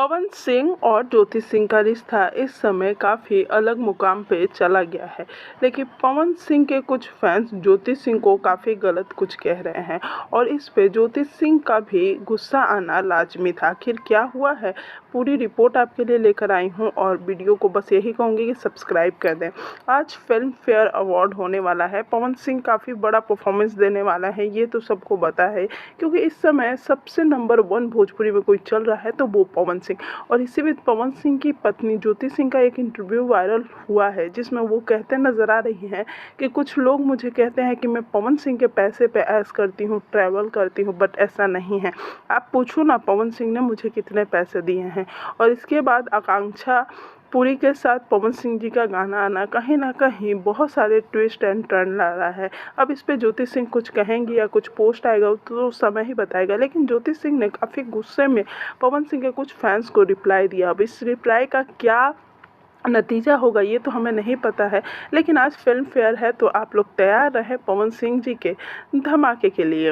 पवन सिंह और ज्योति सिंह का रिश्ता इस समय काफ़ी अलग मुकाम पे चला गया है। लेकिन पवन सिंह के कुछ फैंस ज्योति सिंह को काफ़ी गलत कुछ कह रहे हैं और इस पे ज्योति सिंह का भी गुस्सा आना लाजमी था। आखिर क्या हुआ है, पूरी रिपोर्ट आपके लिए लेकर आई हूँ और वीडियो को बस यही कहूँगी कि सब्सक्राइब कर दें। आज फिल्म फेयर अवार्ड होने वाला है। पवन सिंह काफ़ी बड़ा परफॉर्मेंस देने वाला है, ये तो सबको पता है, क्योंकि इस समय सबसे नंबर 1 भोजपुरी में कोई चल रहा है तो वो पवन सिंह। और इसी बीच पवन सिंह की पत्नी ज्योति सिंह का एक इंटरव्यू वायरल हुआ है, जिसमें वो कहते नजर आ रही हैं कि कुछ लोग मुझे कहते हैं कि मैं पवन सिंह के पैसे पे ऐश करती हूँ, ट्रैवल करती हूँ, बट ऐसा नहीं है। आप पूछो ना पवन सिंह ने मुझे कितने पैसे दिए हैं। और इसके बाद आकांक्षा पुरी के साथ पवन सिंह जी का गाना आना कहीं ना कहीं बहुत सारे ट्विस्ट एंड टर्न ला रहा है। अब इस पे ज्योति सिंह कुछ कहेंगी या कुछ पोस्ट आएगा तो समय ही बताएगा। लेकिन ज्योति सिंह ने काफ़ी गुस्से में पवन सिंह के कुछ फैंस को रिप्लाई दिया। अब इस रिप्लाई का क्या नतीजा होगा ये तो हमें नहीं पता है, लेकिन आज फिल्म फेयर है तो आप लोग तैयार रहे पवन सिंह जी के धमाके के लिए।